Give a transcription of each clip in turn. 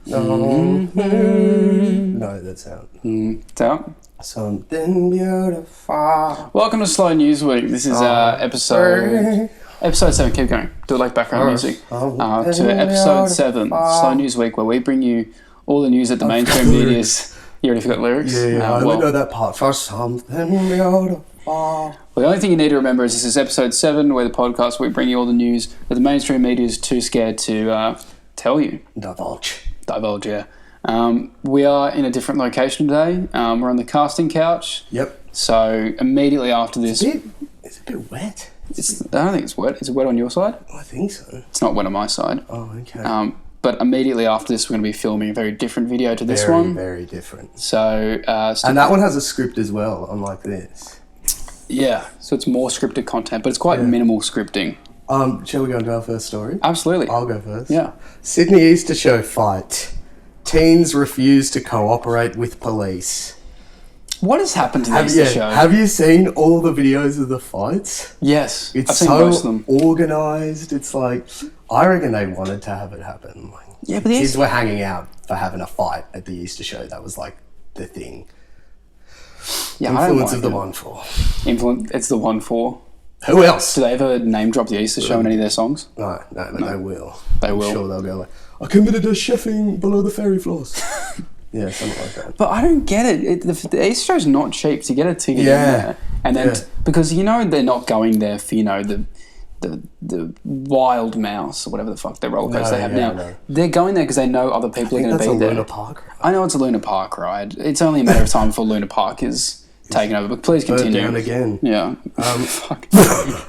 No, that's out. It's out. Something beautiful. Welcome to Slow News Week. This is episode 7. Keep going. Do it like background music. To episode 7, Slow News Week, where we bring you all the news that the mainstream media's. You already forgot lyrics? Yeah, I only know that part. For something beautiful. Well, the only thing you need to remember is this is episode 7, where the podcast we bring you all the news that the mainstream media is too scared to tell you. Divulge, yeah. We are in a different location today. We're on the casting couch. Yep. So immediately after this... It's a bit wet. I don't think it's wet. Is it wet on your side? I think so. It's not wet on my side. Oh, okay. But immediately after this, we're going to be filming a very different video to this one. Very different. So... and that one has a script as well, unlike this. Yeah, so it's more scripted content, but it's quite minimal scripting. Shall we go into our first story? Absolutely. I'll go first. Yeah. Sydney Easter Show fight. Teens refuse to cooperate with police. What has happened to the Easter show? Have you seen all the videos of the fights? Yes, It's I've seen so most of them. organised. It's like, I reckon they wanted to have it happen. Like, Yeah, but kids were hanging out for having a fight at the Easter show. That was like the thing. Yeah, I don't Influence like of the it. 1-4. It's the 1-4. Who else? Do they ever name drop the Easter show in any of their songs? No, but they will. They will. I'm sure they'll go like, I committed a chefing below the fairy floors. Yeah, something like that. But I don't get it. The Easter show's not cheap to get a ticket in Yeah. there. And then, because they're not going there for, the wild mouse or whatever the fuck their roller coaster they have now. No. They're going there because they know other people are going to be That's a there. Luna Park. I know it's a Luna Park ride. It's only a matter of time before Luna Park is taken over. But please continue. Burnt down again. Yeah. Fuck.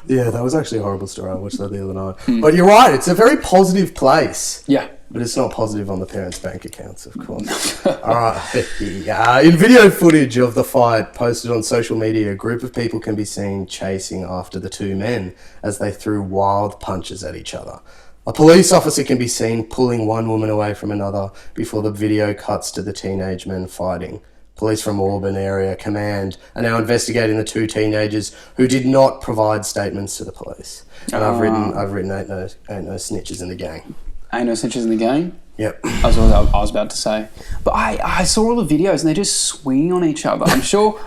Yeah, that was actually a horrible story. I watched that the other night. But you're right, it's a very positive place. Yeah. But it's not positive on the parents' bank accounts, of course. All right. In video footage of the fight posted on social media, a group of people can be seen chasing after the two men as they threw wild punches at each other. A police officer can be seen pulling one woman away from another before the video cuts to the teenage men fighting. Police from Auburn Area Command are now investigating the two teenagers who did not provide statements to the police. And I've written ain't no snitches in the gang. Ain't no snitches in the game. Yep. That's what I was about to say. But I saw all the videos and they just swing on each other. I'm sure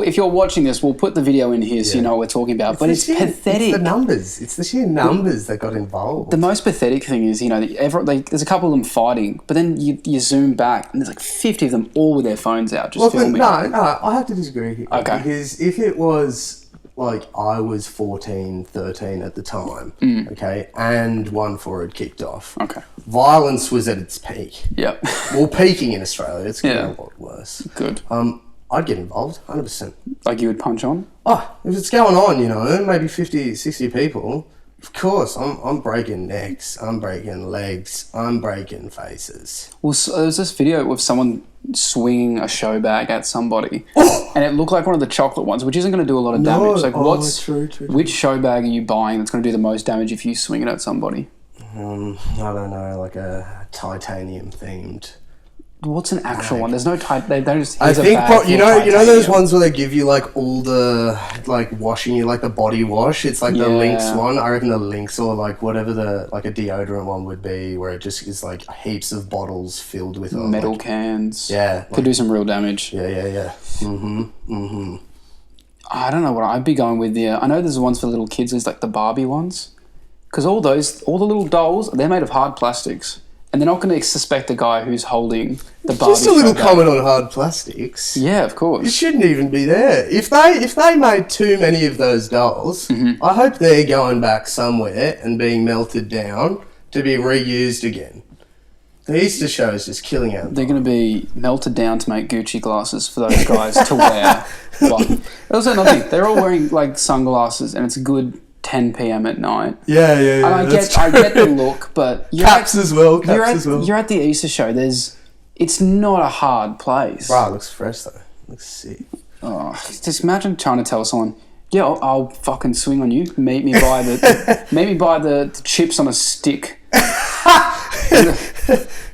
if you're watching this, we'll put the video in here so you know what we're talking about. But it's pathetic. It's the numbers. It's the sheer numbers that got involved. The most pathetic thing is, there's a couple of them fighting, but then you zoom back and there's like 50 of them all with their phones out just filming. No, I have to disagree here. Okay. Because if it was like I was 14, 13 at the time, okay, and 1-4 had kicked off. Okay. Violence was at its peak. Yep. Well, peaking in Australia. It's getting a lot worse. Good. I'd get involved, 100%. Like you would punch on? Oh, if it's going on, maybe 50, 60 people, of course, I'm breaking necks, I'm breaking legs, I'm breaking faces. Well, so there's this video of someone swinging a show bag at somebody, and it looked like one of the chocolate ones, which isn't going to do a lot of damage. Like, true. Which show bag are you buying that's going to do the most damage if you swing it at somebody? I don't know, like a titanium themed. What's an actual one? There's no they don't just. I think you know those ones where they give you like all the like washing you like the body wash. It's like the Lynx one. I reckon the Lynx or like whatever the like a deodorant one would be, where it just is like heaps of bottles filled with metal cans. Yeah, could do some real damage. Yeah. I don't know what I'd be going with there. I know there's the ones for little kids. There's like the Barbie ones, because all the little dolls, they're made of hard plastics. And they're not going to suspect the guy who's holding the Barbie. Just a little comment on hard plastics. Yeah, of course. You shouldn't even be there. If they made too many of those dolls, I hope they're going back somewhere and being melted down to be reused again. The Easter show is just killing out. They're going to be melted down to make Gucci glasses for those guys to wear. But also another thing, they're all wearing like sunglasses, and it's a good 10 p.m. at night. Yeah. And I get the look, but caps as well. You're at the Easter show. It's not a hard place. Wow, it looks fresh though. Looks sick. Oh, just imagine trying to tell someone, yeah, I'll fucking swing on you. Meet me by the chips on a stick.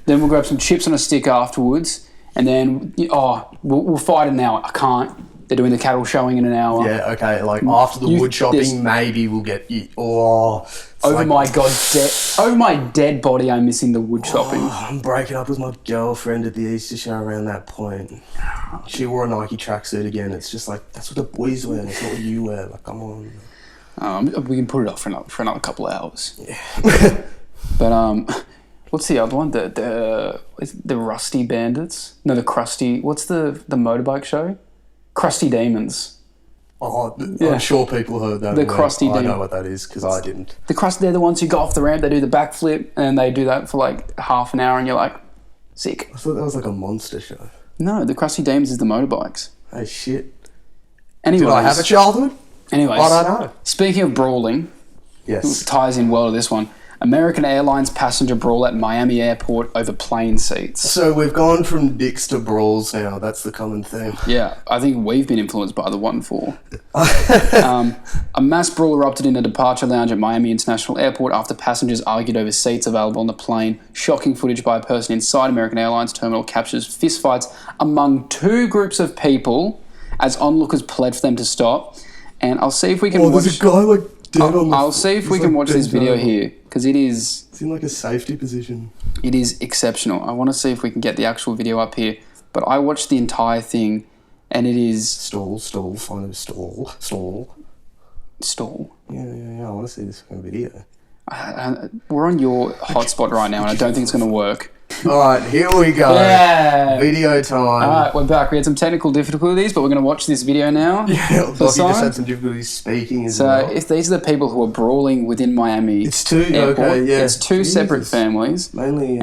Then we'll grab some chips on a stick afterwards, and then we'll fight an hour. I can't. They're doing the cattle showing in an hour. Yeah, okay, like after the wood chopping, maybe we'll get you. Over my dead body, I'm missing the wood chopping. I'm breaking up with my girlfriend at the Easter show around that point. She wore a Nike tracksuit again. It's just like, that's what the boys wear. It's not what you wear. Like, come on. We can put it off for another couple of hours. Yeah. But what's the other one? The Rusty Bandits? No, the Krusty. What's the motorbike show? Krusty Demons. Oh, yeah. I'm sure people heard that. The Krusty Demons. I know what that is because I didn't. They're the ones who go off the ramp. They do the backflip and they do that for like half an hour, and you're like, sick. I thought that was like a monster show. No, the Krusty Demons is the motorbikes. Hey, shit. Anyways, did I have a childhood? Anyways, I don't know. Speaking of brawling, yes, it ties in well to this one. American Airlines passenger brawl at Miami airport over plane seats. So we've gone from dicks to brawls now. That's the common theme. Yeah, I think we've been influenced by the 1-4. A mass brawl erupted in a departure lounge at Miami International Airport after passengers argued over seats available on the plane. Shocking footage by a person inside American Airlines terminal captures fistfights among two groups of people as onlookers pled for them to stop. And I'll see if we can watch... There's a guy like dead on the... I'll see if we can watch this video here, because it is... It's in like a safety position. It is exceptional. I want to see if we can get the actual video up here. But I watched the entire thing, and it is... Stall. Find a stall. Stall? Yeah. I want to see this fucking video. We're on your hotspot right now, and I don't think it's going to work. Alright, here we go. Yeah. Video time. Alright, we're back. We had some technical difficulties, but we're going to watch this video now. Yeah, Lockie just had some difficulties speaking as well. So, if these are the people who are brawling within Miami it's two, airport, okay, yeah. It's two separate families. Mainly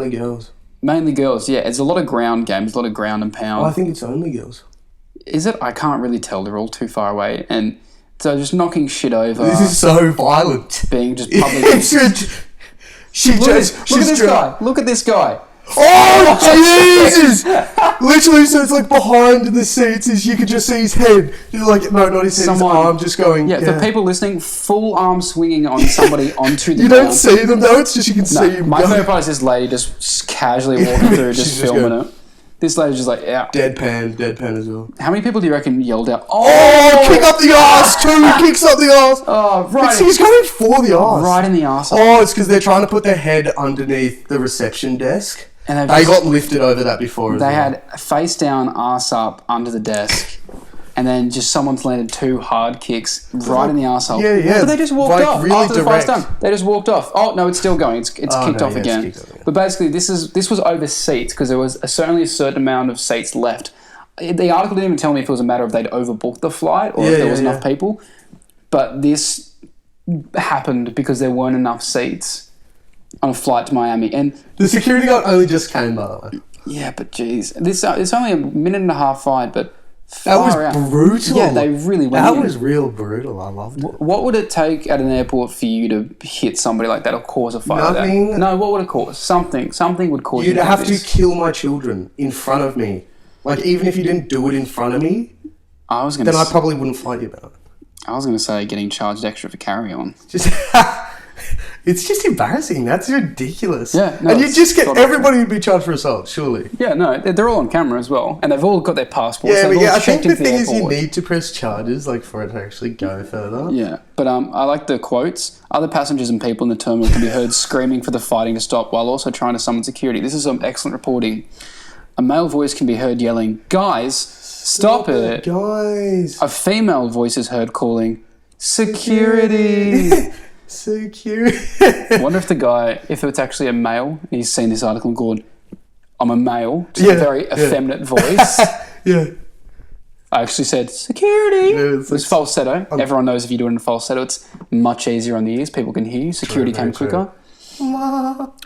girls. Mainly girls, yeah. It's a lot of ground games, a lot of ground and pound. Oh, I think it's only girls. Is it? I can't really tell. They're all too far away. And so just knocking shit over. This is so violent. Being just public. Look at this guy. Oh, Jesus! Literally, so it's like behind the seats is you could just see his head. You're like, no, not his head, his arm just going. Yeah, for people listening, full arm swinging on somebody onto the You don't see them though, it's just you can see him. My favourite part is this lady just casually walking through, just filming it. This lady's just like, yeah. Deadpan as well. How many people do you reckon yelled out, oh kick up the arse! Two kicks up the arse! Oh, right. He's going for the arse. Right in the arse. Oh, it's because they're trying to put their head underneath the reception desk. And they got lifted over that before as well. They had face down, arse up, under the desk. And then just someone's landed two hard kicks right in the arsehole. Yeah. But they just walked off really after the fight's direct. done. They just walked off. Oh, no, it's still going. It's kicked off again. But basically, this was over seats because there was certainly a certain amount of seats left. The article didn't even tell me if it was a matter of they'd overbooked the flight or if there was enough people. But this happened because there weren't enough seats on a flight to Miami. And the security guard only just came, by the way. Yeah, but geez. It's only a minute and a half fight, but... That was brutal. Yeah, they really went in. That was real brutal. I loved it. What would it take at an airport for you to hit somebody like that or cause a fight like that? Nothing. No, what would it cause? Something would cause you to You'd have this. to kill my children in front of me. Like, even if you didn't do it in front of me, then I probably wouldn't fight you about it. I was going to say getting charged extra for carry-on. It's just embarrassing. That's ridiculous. Yeah, no, and you just get everybody to be charged for assault, surely. Yeah, no, they're all on camera as well, and they've all got their passports. Yeah, I think the thing is you need to press charges, like, for it to actually go further. Yeah, but I like the quotes. Other passengers and people in the terminal can be heard screaming for the fighting to stop while also trying to summon security. This is some excellent reporting. A male voice can be heard yelling, "Guys, stop it!" Guys. A female voice is heard calling, "Security!" Security. I wonder if it's actually a male, he's seen this article and gone, "I'm a male," to a very effeminate voice. Yeah. I actually said, "Security!" Yeah, it was falsetto. Everyone knows if you do it in falsetto, it's much easier on the ears. People can hear you. Security came quicker.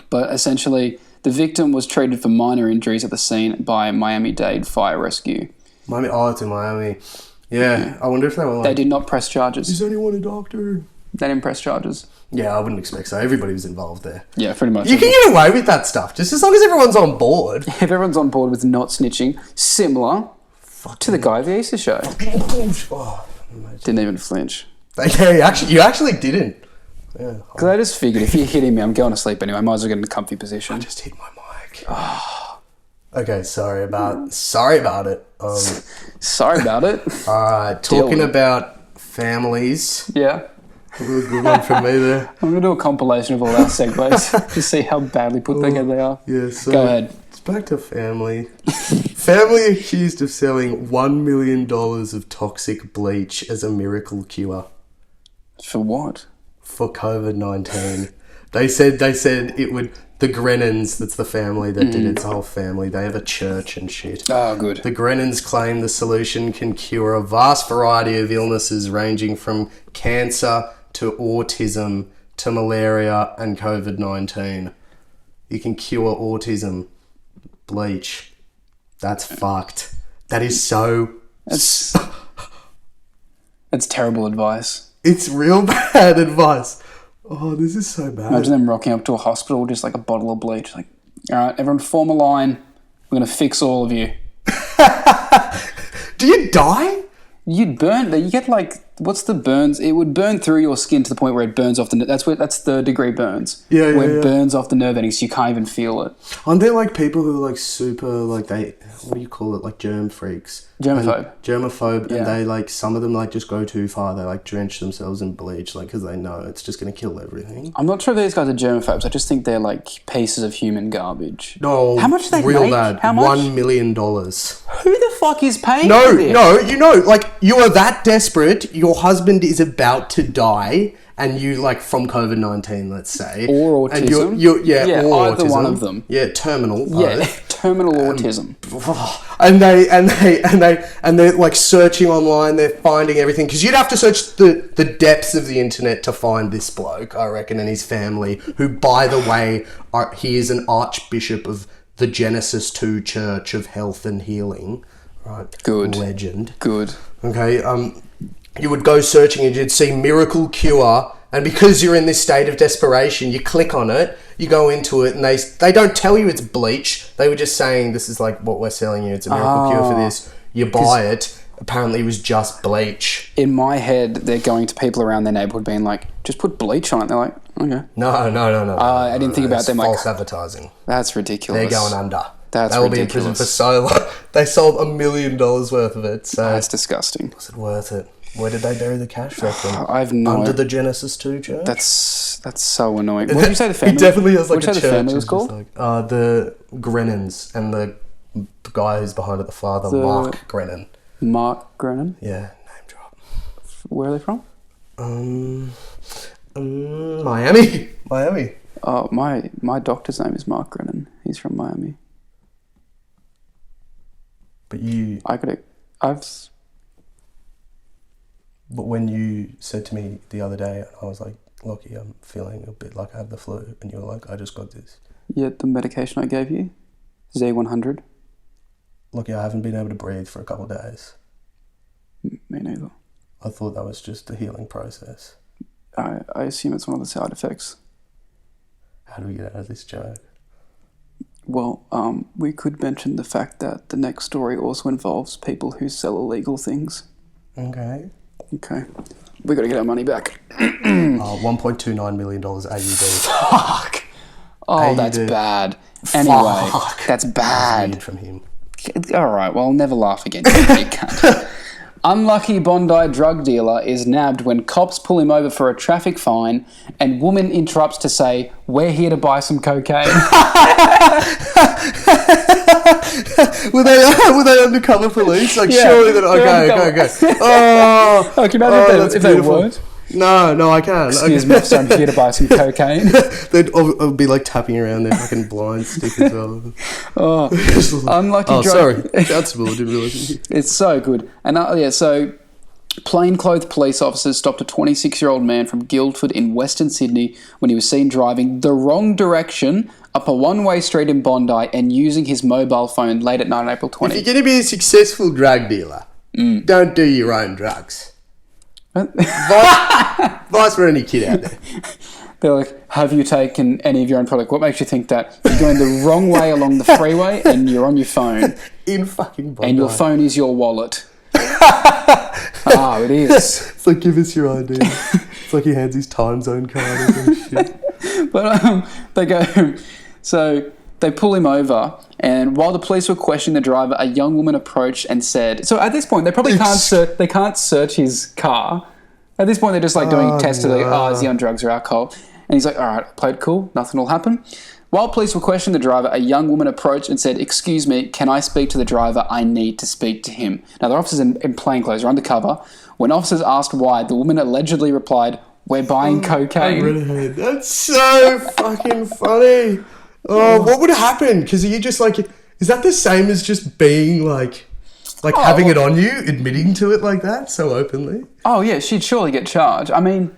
But essentially, the victim was treated for minor injuries at the scene by Miami-Dade Fire Rescue. It's in Miami. Yeah, I wonder if they were like... They did not press charges. Is anyone a doctor? They didn't press charges. Yeah, I wouldn't expect so. Everybody was involved there. Yeah, pretty much. You can get away with that stuff, just as long as everyone's on board. If everyone's on board with not snitching, similar to the guy at the Easter show. Didn't even flinch. Yeah, you actually didn't. Yeah. Because I just figured if you're hitting me, I'm going to sleep anyway. I might as well get in a comfy position. I just hit my mic. Okay, sorry about it. Sorry about it. Talking about families. Yeah. Good one from me there. I'm going to do a compilation of all our segues to see how badly put together they are. Yeah, so go ahead. It's back to family. Family accused of selling $1 million of toxic bleach as a miracle cure. For what? For COVID-19. They said it would... The Grennans, that's the family that did it, it's a whole family. They have a church and shit. Oh, good. The Grennans claim the solution can cure a vast variety of illnesses ranging from cancer to autism to malaria and COVID-19. You can cure autism. Bleach. That's fucked. That is so... It's terrible advice. It's real bad advice. Oh, this is so bad. Imagine them rocking up to a hospital with just like a bottle of bleach. Like, all right, everyone form a line. We're going to fix all of you. Do you die? You'd burn. You get like, what's the burns? It would burn through your skin to the point where it burns off the... That's third degree burns. Yeah, where it burns off the nerve endings so you can't even feel it. Aren't there like people who are like super, like they... What do you call it? Like germ freaks. Germaphobe. And they like, some of them like just go too far. They like drench themselves in bleach like because they know it's just going to kill everything. I'm not sure if these guys are germaphobes. I just think they're like pieces of human garbage. No. How much do they real make? bad. How much? $1 million. Who the fuck is paying for this? No, you know, like you are that desperate, your husband is about to die and you like from COVID-19, let's say. Or autism. And or either autism. one of them. Yeah, terminal. Yeah, terminal autism. And they're like searching online, they're finding everything. Because you'd have to search the depths of the internet to find this bloke, I reckon, and his family, who, by the way, he is an archbishop of the Genesis 2 Church of Health and Healing. Right. Good. Legend. Good. Okay, you would go searching and you'd see miracle cure, and because you're in this state of desperation, you click on it, you go into it, and they don't tell you it's bleach. They were just saying, this is like what we're selling you, it's a miracle cure for this. You buy it. Apparently it was just bleach. In my head, they're going to people around their neighbourhood being like, just put bleach on it. They're like, okay. No. I didn't think about them like... false advertising. That's ridiculous. They're going under. That's They will ridiculous. be in prison for so long. They sold $1 million worth of it. So That's disgusting. was it worth it? Where did they bury the cash, reckon? I've no... Under the Genesis 2 Church? That's so annoying. What did you say the family... It definitely has like what a did you church. say the family was called? Like, the Grennans and the guy who's behind it, the father, Mark Grennan. Mark Grennan? Yeah, name drop. Where are they from? Miami. Oh, my doctor's name is Mark Grennan. He's from Miami. But you... But when you said to me the other day, I was like, Lockie, I'm feeling a bit like I have the flu. And you were like, I just got this. Yeah, the medication I gave you? Z100? Lockie, I haven't been able to breathe for a couple of days. Me neither. I thought that was just a healing process. I assume it's one of the side effects. How do we get out of this joke? Well, we could mention the fact that the next story also involves people who sell illegal things. Okay. We got to get our money back. $1.29 million AUD. Fuck. Oh, AUD. That's bad. Anyway, that's bad. Weird from him. All right, well, never laugh again. You cunt. Unlucky Bondi drug dealer is nabbed when cops pull him over for a traffic fine and woman interrupts to say, "We're here to buy some cocaine." were they undercover police? Like, yeah, surely that... Okay. Oh, can you imagine if they weren't? No, I can't. Excuse me, officer, I'm here to buy some cocaine. They'd be like tapping around their fucking blind stick as well. Unlucky drug... sorry. Constable, I didn't realise. It's so good. And so plainclothes police officers stopped a 26-year-old man from Guildford in Western Sydney when he was seen driving the wrong direction up a one-way street in Bondi and using his mobile phone late at night on April 20. If you're going to be a successful drug dealer, don't do your own drugs. Advice for any kid out there. They're like, have you taken any of your own product? What makes you think that? You're going the wrong way along the freeway and you're on your phone. In fucking Bondi. And your phone is your wallet. It is. It's like, give us your ID. It's like he hands his time zone card or some shit. But they go, so they pull him over, and while the police were questioning the driver, a young woman approached and said... So at this point, they probably can't search his car. At this point, they're just like doing tests to is he on drugs or alcohol? And he's like, all right, played cool, nothing will happen. While police were questioning the driver, a young woman approached and said, "Excuse me, can I speak to the driver? I need to speak to him." Now, the officers in plainclothes are undercover. When officers asked why, the woman allegedly replied, "We're buying cocaine." That's so fucking funny. Oh, what would happen? Because you just like... Is that the same as just being like having it on you, admitting to it like that so openly? Oh, yeah, she'd surely get charged. I mean...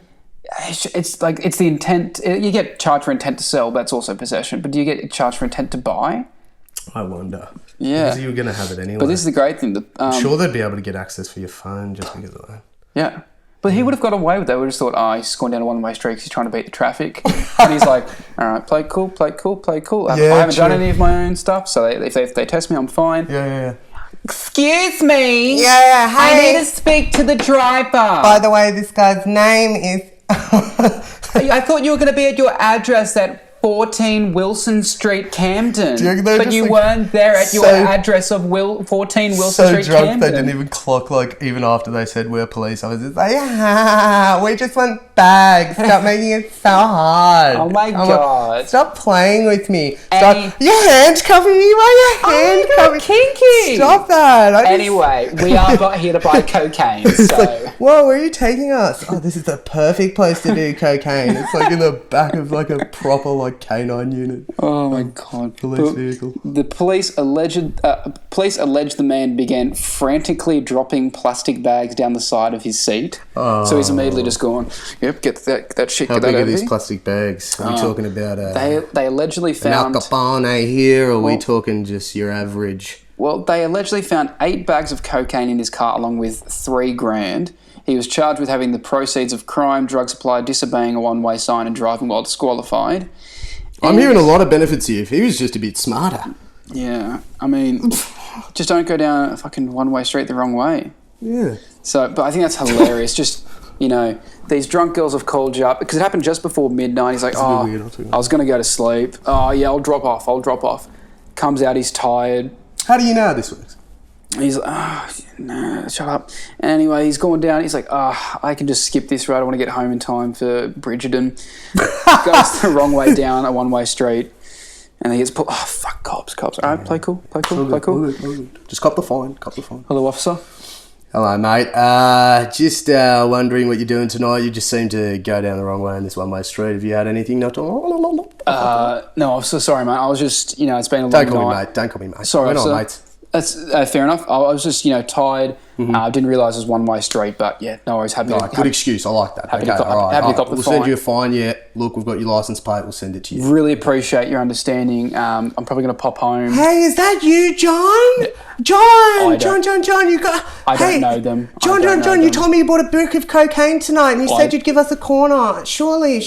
It's the intent. You get charged for intent to sell. That's also possession. But do you get charged for intent to buy? I wonder. Yeah, because you were going to have it anyway. But this is the great thing. I'm sure they'd be able to get access for your phone just because of that. Yeah, but he would have got away with that. We just thought, he's gone down a one-way street because he's trying to beat the traffic. And he's like, all right, play cool, play cool, play cool. I haven't done any of my own stuff, so if they test me, I'm fine. Yeah. Excuse me. Yeah, hey. I need to speak to the driver. By the way, this guy's name is... I thought you were going to be at your address at 14 Wilson Street, Camden. But you weren't there at your address of 14 Wilson Street, Camden. So drunk they didn't even clock, even after they said we're police officers. Like, we just want bags. Stop making it so hard. Oh my God. Stop playing with me. Your hand's covering me. Why your hand covering? Kinky. Stop that. Anyway, we are here to buy cocaine. So. Whoa, where are you taking us? Oh, this is the perfect place to do cocaine. It's in the back of a proper canine unit. Oh my God! Police vehicle. The police alleged the man began frantically dropping plastic bags down the side of his seat. Oh. So he's immediately just gone. Yep, get that shit. How get big that are these here. plastic bags? Are we talking about They allegedly found Al Capone here, or are we talking just your average? Well, they allegedly found 8 bags of cocaine in his car, along with $3,000. He was charged with having the proceeds of crime, drug supply, disobeying a one-way sign, and driving while disqualified. I'm hearing a lot of benefits here. If he was just a bit smarter. Yeah, I mean, just don't go down a fucking one-way street the wrong way. Yeah. So, but I think that's hilarious. Just, these drunk girls have called you up because it happened just before midnight. He's like, I was going to go to sleep. Oh, yeah, I'll drop off. Comes out, he's tired. How do you know how this works? He's like, no, shut up. Anyway, he's going down. He's like, I can just skip this road. I want to get home in time for Bridgerton. Goes the wrong way down a one-way street. And he gets pulled. Oh, fuck, cops. All right, play cool. All good. Just cop the fine. Hello, officer. Hello, mate. Just wondering what you're doing tonight. You just seem to go down the wrong way on this one-way street. Have you had anything? No, officer, sorry, mate. I was just, it's been a long night. Don't call me mate. Sorry, we're officer. not mates. That's fair enough. I was just, tired. I didn't realise it was one-way street, but yeah, no worries. Good excuse. I like that. Happy to cop the We'll fine. send you a fine. Yeah, look, we've got your licence plate. We'll send it to you. Really appreciate your understanding. I'm probably going to pop home. Hey, is that you, John? John, you got... I don't know them. John, you told me you bought a brick of cocaine tonight and you said you'd give us a corner. Surely.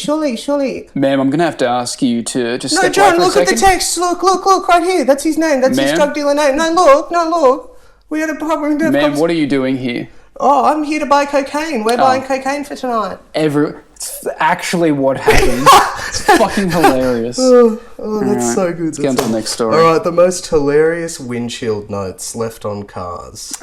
Ma'am, I'm going to have to ask you to just No, step John, away for a look at the second. text. Look, right here. That's his name. That's his Ma'am? drug dealer name. No, look. We had a problem. Ma'am, what are you doing here? Oh, I'm here to buy cocaine. We're buying cocaine for tonight. It's actually what happened. It's fucking hilarious. That's so good. Let's get on to the next story. All right, the most hilarious windshield notes left on cars.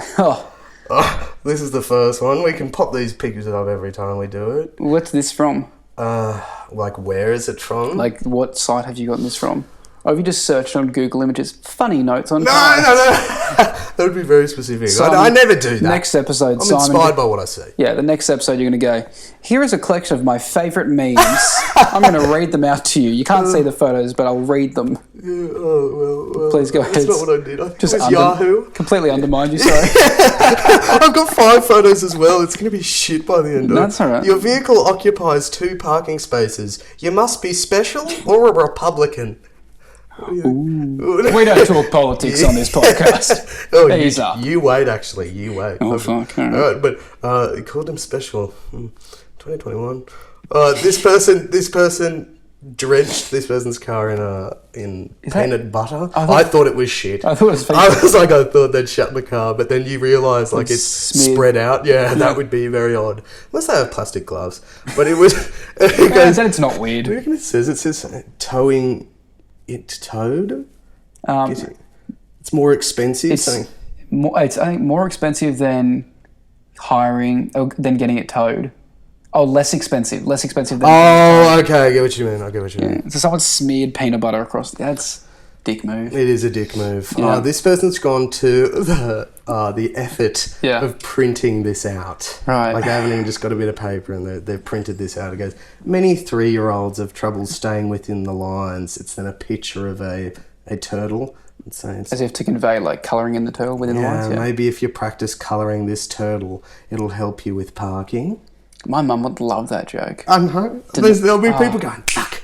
This is the first one. We can pop these pictures up every time we do it. What's this from? Where is it from? What site have you gotten this from? Or have you just searched on Google Images funny notes on No. That would be very specific. Simon, I never do that. Next episode, I'm Simon. inspired by what I see. Yeah, the next episode you're going to go, here is a collection of my favourite memes. I'm going to read them out to you. You can't see the photos, but I'll read them. Yeah, well. Please go ahead. That's not what I did. I Just Yahoo. Completely undermined you, sorry. I've got 5 photos as well. It's going to be shit by the end of it. That's all right. Your vehicle occupies 2 parking spaces. You must be special or a Republican. Ooh. We don't talk politics on this podcast. You wait, actually. You wait. Oh, fuck. All right, but it called him special. 2021. This person drenched this person's car in peanut butter. I thought it was shit. I thought it was fake. I thought they'd shut the car, but then you realise it's spread out. Yeah, that would be very odd. Unless they have plastic gloves. But it was... It's not weird. What do you reckon it says? It says towing it towed? Um, It's more expensive. it's I think more expensive than than getting it towed. Oh, less expensive than. Oh, okay. I get what you mean. So someone smeared peanut butter across. That's dick move. It is a dick move. Yeah. This person's gone to the effort of printing this out. Right. Like they haven't even just got a bit of paper and they've printed this out. It goes, many 3-year-olds have trouble staying within the lines. It's then a picture of a turtle. As if to convey like colouring in the turtle within the lines. Yeah, maybe if you practice colouring this turtle, it'll help you with parking. My mum would love that joke. I know. There'll be people going, fuck.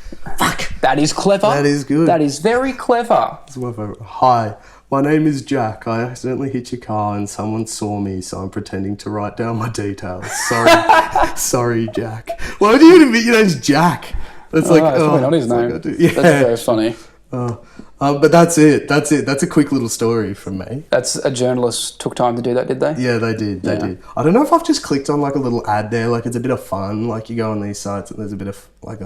That is clever. That is good. That is very clever. It's my favourite. Hi, my name is Jack. I accidentally hit your car and someone saw me, so I'm pretending to write down my details. Sorry. Sorry, Jack. Why would you even admit your name's Jack? That's it's probably not his name. That's very funny. But that's it. That's a quick little story from me. That's a journalist took time to do that, did they? Yeah, they did. They did. I don't know if I've just clicked on like a little ad there. Like it's a bit of fun. Like you go on these sites and there's a bit of like,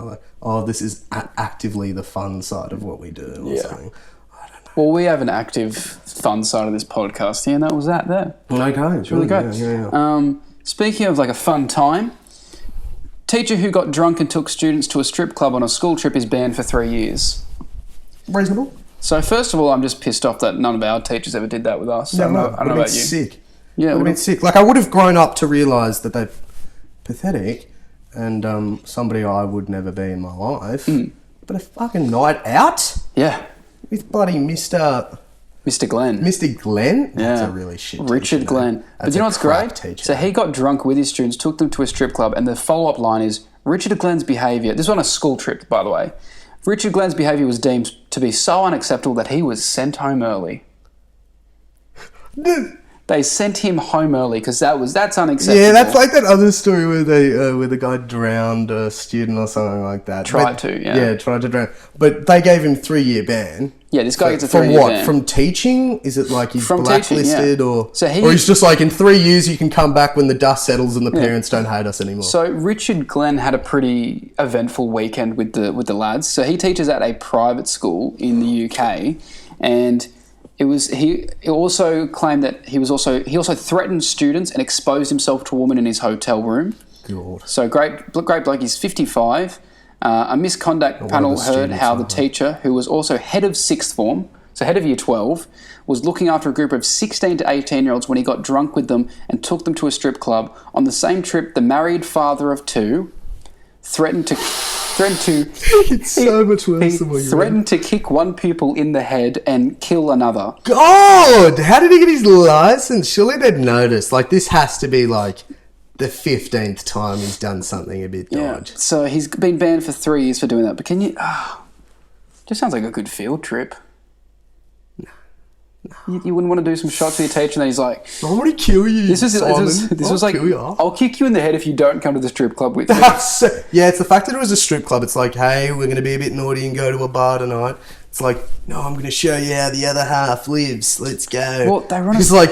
this is actively the fun side of what we do or something. I don't know. Well, we have an active fun side of this podcast here, and that was that there. Okay, it's really great. Yeah. Speaking of like a fun time, teacher who got drunk and took students to a strip club on a school trip is banned for 3 years. Reasonable. So first of all, I'm just pissed off that none of our teachers ever did that with us. I don't know about you. Sick. Yeah, would have been sick. Like I would have grown up to realise that they're pathetic and somebody I would never be in my life. But a fucking night out? Yeah. With bloody Mr. Glenn. Mr. Glenn? Yeah. That's a really shit Richard teacher, Glenn. But you know what's great? Teacher. So he got drunk with his students, took them to a strip club, and the follow-up line is, Richard Glenn's behaviour... This was on a school trip, by the way. Richard Glenn's behaviour was deemed to be so unacceptable that he was sent home early. They sent him home early because that's unacceptable. Yeah, that's like that other story where the guy drowned a student or something like that. Tried to drown. But they gave him 3-year ban. Yeah, this guy gets a 3-year ban. From teaching? Is it like he's blacklisted or he's just like in 3 years you can come back when the dust settles and the parents don't hate us anymore? So Richard Glenn had a pretty eventful weekend with the lads. So he teaches at a private school in the UK, and he also claimed that he also threatened students and exposed himself to a woman in his hotel room. God. So great bloke. He's 55. A misconduct panel heard how the teacher, who was also head of sixth form, so head of year 12, was looking after a group of 16 to 18-year-olds when he got drunk with them and took them to a strip club. On the same trip, the married father of 2 threatened to it's so much worse than what you threatened to kick one pupil in the head and kill another. God, how did he get his license? Surely they'd notice. Like this has to be like the 15th time he's done something a bit dodgy. So he's been banned for 3 years for doing that. But can you... just sounds like a good field trip. No. You wouldn't want to do some shots with your teacher and then he's like... I want to kill you, This was like, I'll kick you in the head if you don't come to the strip club with me. Yeah, it's the fact that it was a strip club. It's like, hey, we're going to be a bit naughty and go to a bar tonight. It's like, no, I'm going to show you how the other half lives. Let's go. Well, they run He's like,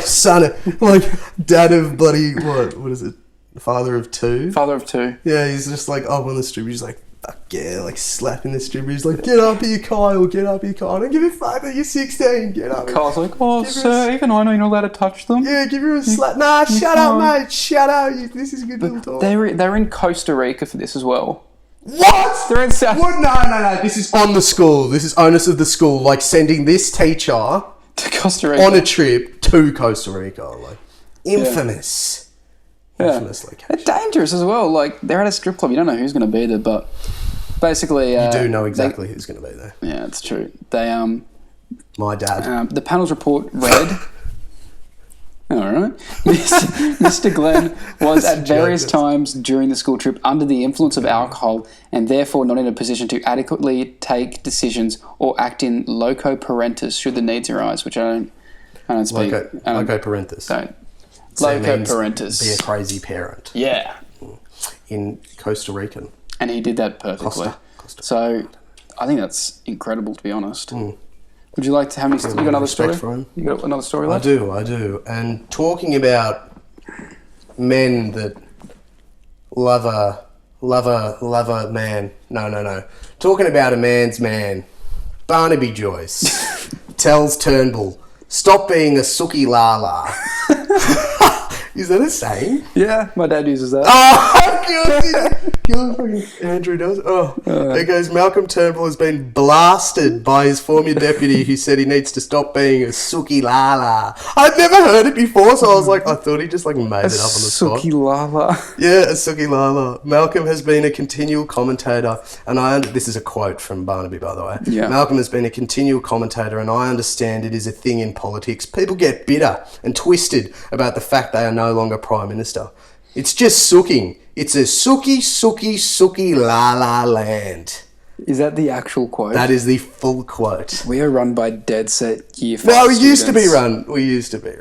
dad of bloody... What is it? Father of 2? Father of 2. Yeah, he's just like up on the strip. He's like, fuck yeah, like slapping the stripper. He's like, get up here, Kyle, get up here, Kyle. I don't give a fuck that you're 16, get up here. Kyle's like, sir, even I know you're not allowed to touch them. Yeah, give her a slap. Nah, shut up, mate, shut up. This is a good little talk. They're in Costa Rica for this as well. What? They're in South... What? No. This is on the school. This is onus of the school, like sending this teacher to Costa Rica on a trip to Costa Rica. Like, infamous. Infamous location. They're dangerous as well. Like, they're at a strip club. You don't know who's going to be there, but basically... you do know exactly who's going to be there. Yeah, it's true. They, my dad. The panel's report read... All right. Mr. Glenn was at various times during the school trip under the influence of alcohol and therefore not in a position to adequately take decisions or act in loco parentis should the needs arise, which I don't speak. Loco parentis. Don't. So loco parentis. Be a crazy parent. Yeah. In Costa Rican. And he did that perfectly. Costa. So I think that's incredible, to be honest. Would you like to have you got another story? You got another story left? I do. And talking about men that love a man. No. Talking about a man's man. Barnaby Joyce tells Turnbull, "Stop being a sookie lala." Is that a saying? Yeah, my dad uses that. Andrew does. There goes Malcolm Turnbull has been blasted by his former deputy who said he needs to stop being a sookie lala. I'd never heard it before, so I was like, I thought he just like made it up on the spot. Sookie lala. Yeah, a sookie lala. Malcolm has been a continual commentator, and this is a quote from Barnaby, by the way. Yeah. Malcolm has been a continual commentator, and I understand it is a thing in politics. People get bitter and twisted about the fact they are no longer Prime Minister. It's just sooking. It's a sookie la la land. Is that the actual quote? That is the full quote. We are run by dead set year 5 No, we used to be students.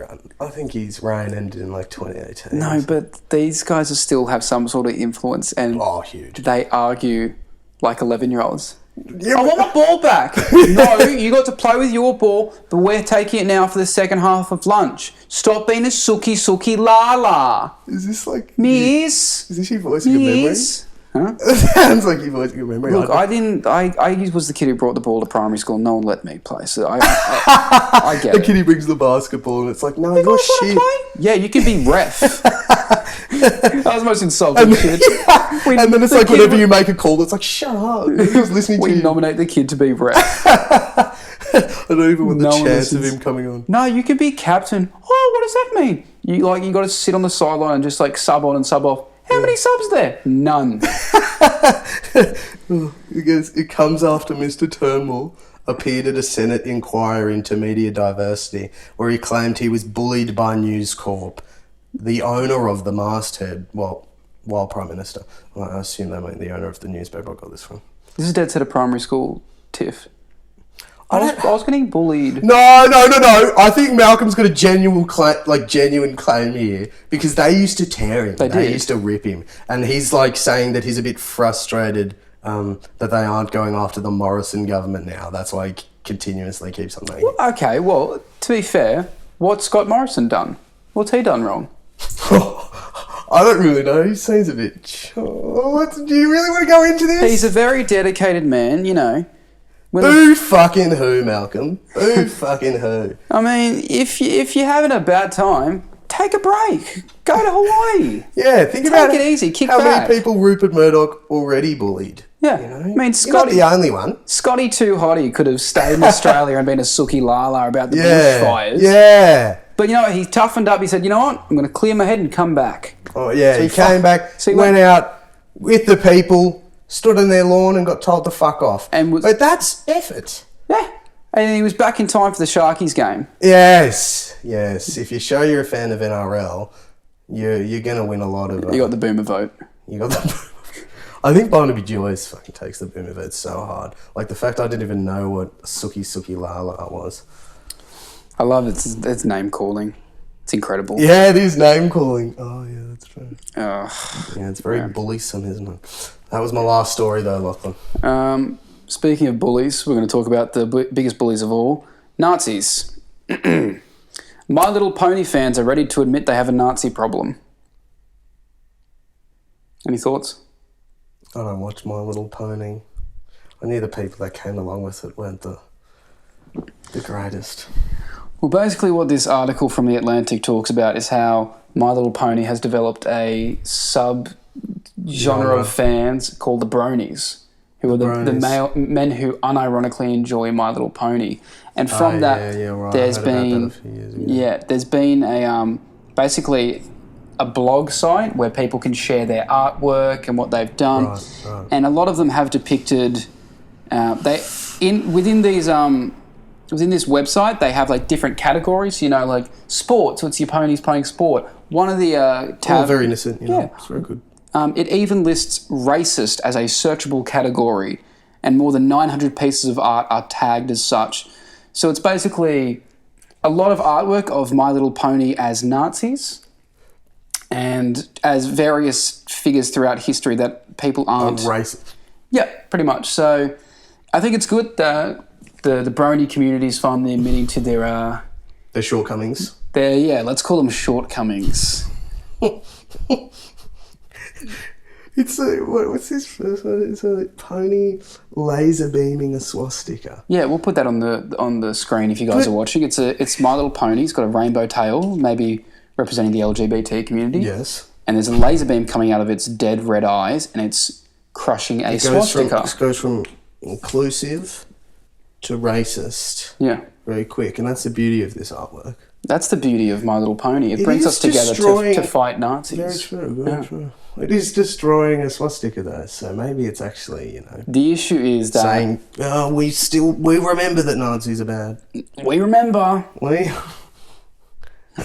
run. I think his reign ended in like 2018. No, but these guys still have some sort of influence, and Huge. they argue like 11-year-olds. Yeah, I want my ball back. No, you got to play with your ball, but we're taking it now for the second half of lunch. Stop being a sookie la la. Is this like... Miss? Is this your voice of your memory? Miss? Huh? Sounds like your voice of your memory. Look, I was the kid who brought the ball to primary school. No one let me play, so I get The it. kid who brings the basketball and it's like, no, you're Wanna shit. play? Yeah, you can be ref. That was the most insulting shit. And then it's like whenever you make a call, it's like, shut up. Who's listening to We you? nominate the kid to be ref. I don't even want No the one chance of listens. him coming on. No, you can be captain. Oh, what does that mean? You got to sit on the sideline and just like sub on and sub off. How many subs there? None. It comes after Mr. Turnbull appeared at a Senate inquiry into media diversity where he claimed he was bullied by News Corp, the owner of the masthead, while Prime Minister. Well, I assume they mean the owner of the newspaper I got this from. This is dead set of primary school tiff. I was getting bullied. No. I think Malcolm's got a genuine claim here because they used to tear him. They did. used to rip him. And he's like saying that he's a bit frustrated that they aren't going after the Morrison government now. That's why he continuously keeps on making it. Okay, well, to be fair, what's Scott Morrison done? What's he done wrong? I don't really know. He seems a bit... do you really want to go into this? He's a very dedicated man, you know. Who fucking who, Malcolm? Who fucking who? I mean, if you're having a bad time, take a break. Go to Hawaii. Yeah, think about Take it easy. Kick how back. many people Rupert Murdoch already bullied. Yeah. You know? I mean, You're not Scotty... the only one. Scotty Too Hottie could have stayed in Australia and been a sookie lala about the Yeah. bushfires. Yeah. But you know what? He toughened up. He said, you know what? I'm going to clear my head and come back. Oh, yeah. So he came back, so he went out with the people, stood on their lawn and got told to fuck off. But that's effort. Yeah. And he was back in time for the Sharkies game. Yes. If you show you're a fan of NRL, you're going to win a lot of... You got the boomer vote. You got the... I think Barnaby Joyce fucking takes the boomer vote so hard. Like the fact I didn't even know what sookie lala was. I love its name calling. It's incredible. Yeah, it is name calling. Oh, yeah, that's true. Ugh. Yeah, it's very bullysome, isn't it? That was my last story, though, Lachlan. Speaking of bullies, we're going to talk about the biggest bullies of all, Nazis. My Little Pony fans are ready to admit they have a Nazi problem. Any thoughts? I don't watch My Little Pony. I knew the people that came along with it weren't the greatest. Well, basically what this article from The Atlantic talks about is how My Little Pony has developed a sub-genre of fans called the Bronies, who are the male men who unironically enjoy My Little Pony. And from that, there's been there's been a basically a blog site where people can share their artwork and what they've done, right. and a lot of them have depicted within this website they have like different categories. You know, like sports. So it's your ponies playing sport. One of the tabs. very innocent. Yeah, it's very good. It even lists racist as a searchable category, and more than 900 pieces of art are tagged as such. So it's basically a lot of artwork of My Little Pony as Nazis and as various figures throughout history that people aren't... Racist. Yeah, pretty much. So I think it's good that the Brony community is finally admitting to their shortcomings. Let's call them shortcomings. It's what's this first one? It's a pony laser beaming a swastika. Yeah, we'll put that on the screen if you guys are watching. It's My Little Pony. It's got a rainbow tail, maybe representing the LGBT community. Yes. And there's a laser beam coming out of its dead red eyes, and it's crushing a swastika. It goes from inclusive to racist. Yeah. Very quick, and that's the beauty of this artwork. That's the beauty of My Little Pony. It brings us together to fight Nazis. Very true, very true. It is destroying a swastika though, so maybe it's actually, you know... The issue is that... saying, we remember that Nazis are bad. We remember.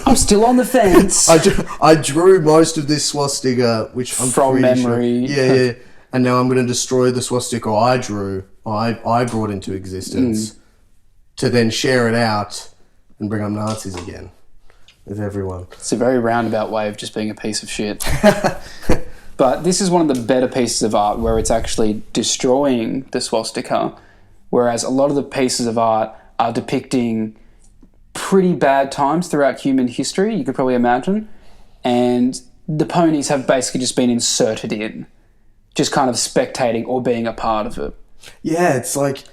I'm still on the fence. I drew most of this swastika, which I'm from pretty memory. Sure, yeah. And now I'm going to destroy the swastika I drew, I brought into existence, to then share it out and bring up Nazis again with everyone. It's a very roundabout way of just being a piece of shit. But this is one of the better pieces of art where it's actually destroying the swastika, whereas a lot of the pieces of art are depicting pretty bad times throughout human history, you could probably imagine, and the ponies have basically just been inserted in, just kind of spectating or being a part of it. Yeah, it's like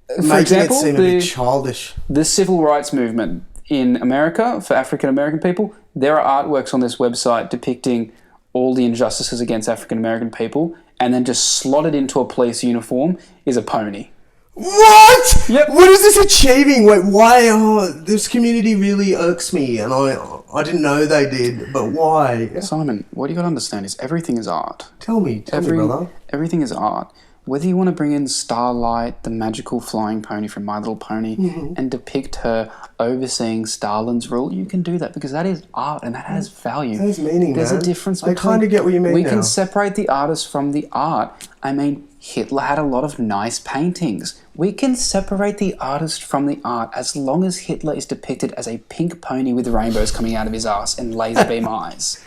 for example, it seem a bit childish. The civil rights movement in America for African American people, there are artworks on this website depicting all the injustices against African American people, and then just slotted into a police uniform is a pony. What? Yep. What is this achieving? Wait, why? Oh, this community really irks me, and I didn't know they did, but why? Simon, what you got to understand is everything is art. Tell me, brother. Everything is art. Whether you want to bring in Starlight, the magical flying pony from My Little Pony, and depict her overseeing Stalin's rule, you can do that because that is art and that has value. That has meaning, There's man. a difference I kind of get what you mean We now. can separate the artist from the art. I mean, Hitler had a lot of nice paintings. We can separate the artist from the art as long as Hitler is depicted as a pink pony with rainbows coming out of his ass and laser beam eyes.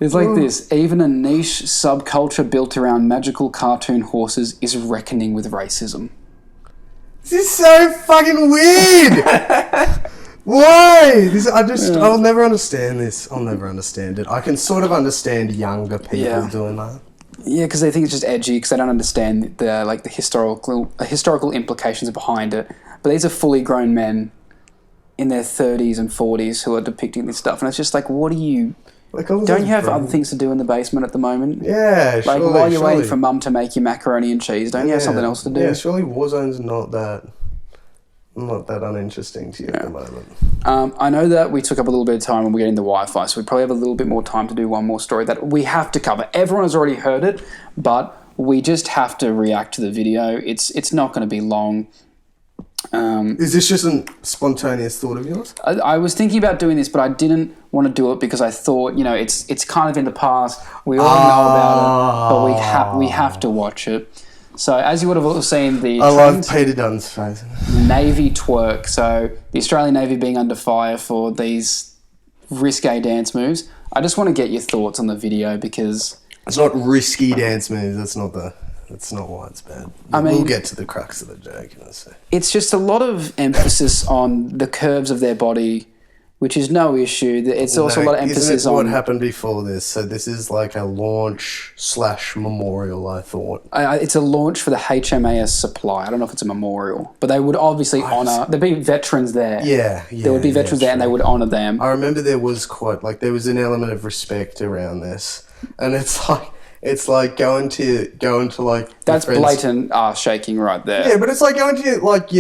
It's like this. Even a niche subculture built around magical cartoon horses is reckoning with racism. This is so fucking weird! Why? I'll never understand this. I'll never understand it. I can sort of understand younger people doing that. Yeah, because they think it's just edgy, because they don't understand the historical implications behind it. But these are fully grown men in their 30s and 40s who are depicting this stuff, and it's just like, what do you... Don't you have other things to do in the basement at the moment? Yeah, like while you're waiting for mum to make you macaroni and cheese, don't you have something else to do? Yeah, surely Warzone's not that uninteresting to you at the moment. I know that we took up a little bit of time when we're getting the Wi-Fi, so we probably have a little bit more time to do one more story that we have to cover. Everyone has already heard it, but we just have to react to the video. It's not going to be long. Is this just a spontaneous thought of yours? I was thinking about doing this, but I didn't want to do it because I thought, it's kind of in the past. We all know about it, but we have to watch it. So as you would have all seen, I love Peter Dunn's face. Navy twerk. So the Australian Navy being under fire for these risque dance moves. I just want to get your thoughts on the video because it's not risky dance moves. That's not why it's bad. We'll get to the crux of the joke in a sec. It's just a lot of emphasis on the curves of their body, which is no issue. It's also a lot of emphasis on... what happened before this? So this is like a launch/memorial, I thought. It's a launch for the HMAS Supply. I don't know if it's a memorial, but they would obviously honour... There'd be veterans there. Yeah. There would be veterans there and they would honour them. I remember there was there was an element of respect around this. And it's like going to like... That's blatant shaking right there. Yeah, but it's like going to like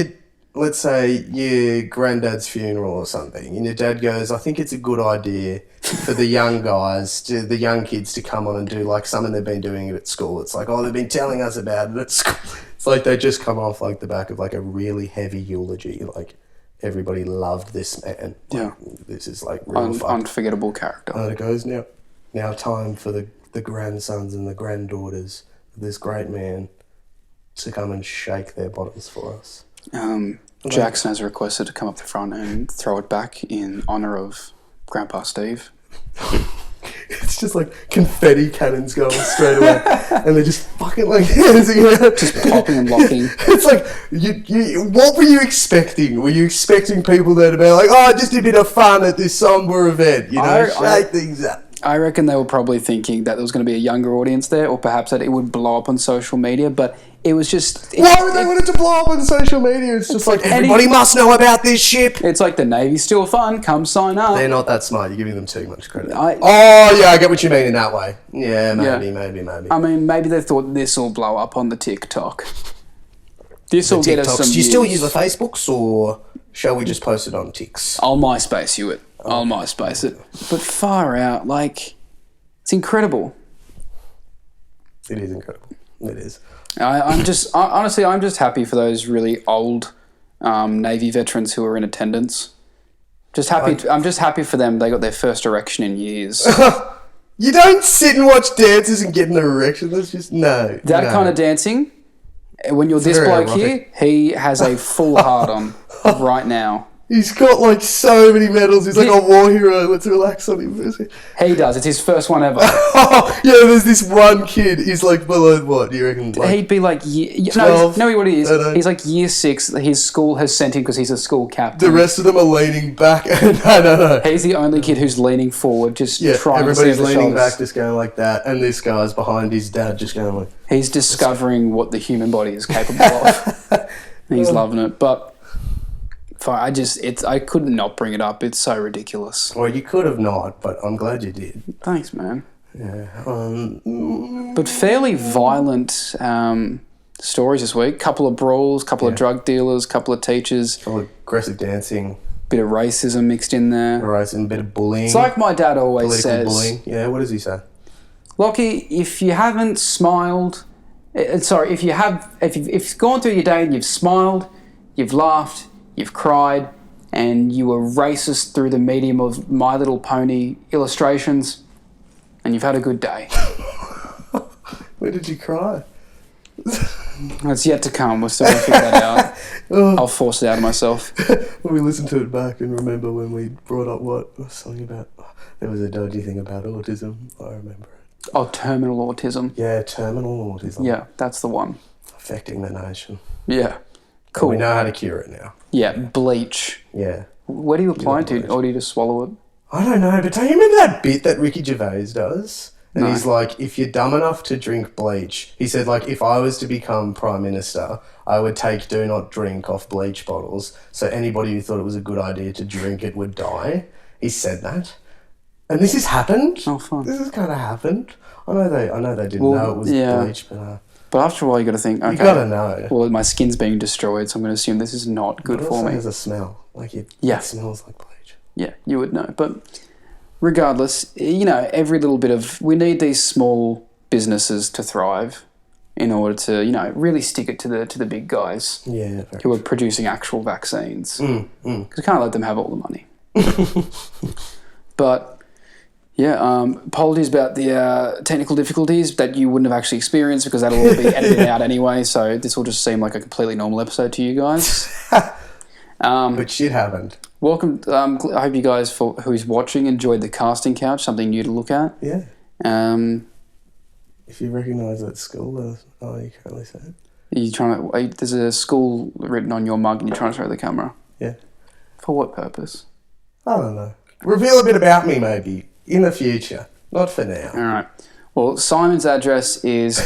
let's say your granddad's funeral or something, and your dad goes, I think it's a good idea for the young kids to come on and do like something they've been doing at school. It's like, oh, they've been telling us about it at school. It's like they just come off like the back of like a really heavy eulogy, like everybody loved this man. Yeah. This is like real unforgettable character. And it goes, now time for the grandsons and the granddaughters of this great man to come and shake their bottoms for us. Jackson has requested to come up the front and throw it back in honour of Grandpa Steve. It's just like confetti cannons going straight away, and they're just fucking like just popping and locking. It's like what were you expecting? Were you expecting people there to be like, oh, just a bit of fun at this somber event, shake things up? I reckon they were probably thinking that there was going to be a younger audience there, or perhaps that it would blow up on social media, but it was just... Why would they want it to blow up on social media? It's just like, everybody must know about this ship. It's like the Navy's still fun, come sign up. They're not that smart. You're giving them too much credit. I get what you mean in that way. Yeah, maybe. I mean, maybe they thought this will blow up on the TikTok. This will get us some Do you still use the Facebooks, or shall we just post it on Tix? I'll MySpace you it. I'll MySpace it. But far out, like, it's incredible. It is incredible. It is. Honestly, I'm just happy for those really old Navy veterans who are in attendance. I'm just happy for them. They got their first erection in years. You don't sit and watch dances and get an erection. That's just no. Kind of dancing. When you're this bloke here, he has a full hard on right now. He's got like so many medals. He's like a war hero. Let's relax on him for a second. He does. It's his first one ever. Yeah, there's this one kid. He's like below what? Do you reckon? Like he'd be like 12? No, what he is. He's like year 6. His school has sent him because he's a school captain. The rest of them are leaning back. No. He's the only kid who's leaning forward, just trying to see everybody's leaning back, just going like that, and this guy's behind his dad, just going like. He's discovering what the human body is capable of. He's loving it, but. I couldn't not bring it up. It's so ridiculous. Well, you could have not, but I'm glad you did. Thanks, man. Yeah. But fairly violent stories this week. Couple of brawls, couple of drug dealers, couple of teachers. Aggressive dancing. Bit of racism mixed in there. Racism, bit of bullying. It's like my dad always says. Bullying. Yeah, what does he say? Lockie, if you haven't smiled... if you've gone through your day and you've smiled, you've laughed... You've cried, and you were racist through the medium of My Little Pony illustrations, and you've had a good day. Where did you cry? It's yet to come. We're still going to figure that out. I'll force it out of myself. When we listen to it back and remember when we brought up something about... There was a dodgy thing about autism. I remember it. Oh, terminal autism. Yeah, terminal autism. Yeah, that's the one. Affecting the nation. Yeah. Cool. We know how to cure it now. Yeah, bleach. Yeah. Where do you apply it to, or do you just swallow it? I don't know, but don't you remember that bit that Ricky Gervais does? And he's like, if you're dumb enough to drink bleach, he said, like, if I was to become Prime Minister, I would take do not drink off bleach bottles, so anybody who thought it was a good idea to drink it would die. He said that. And this has happened. Oh, fun. This has kind of happened. I know they didn't know it was bleach, but... But after a while, you got to think, okay. You got to know. Well, my skin's being destroyed, so I'm going to assume this is not good for me. It has a smell. Like it smells like bleach. Yeah, you would know. But regardless, every little bit of... We need these small businesses to thrive in order to, really stick it to the big guys. Yeah. Who are producing actual vaccines. Because we can't let them have all the money. But... Yeah, apologies about the technical difficulties that you wouldn't have actually experienced because that'll all be edited out anyway, so this will just seem like a completely normal episode to you guys. But shit happened. Welcome. I hope you guys, who's watching, enjoyed the casting couch, something new to look at. Yeah. If you recognise that school, you currently say it. There's a school written on your mug and you're trying to show the camera. Yeah. For what purpose? I don't know. Reveal a bit about me, maybe. In the future. Not for now. All right. Well, Simon's address is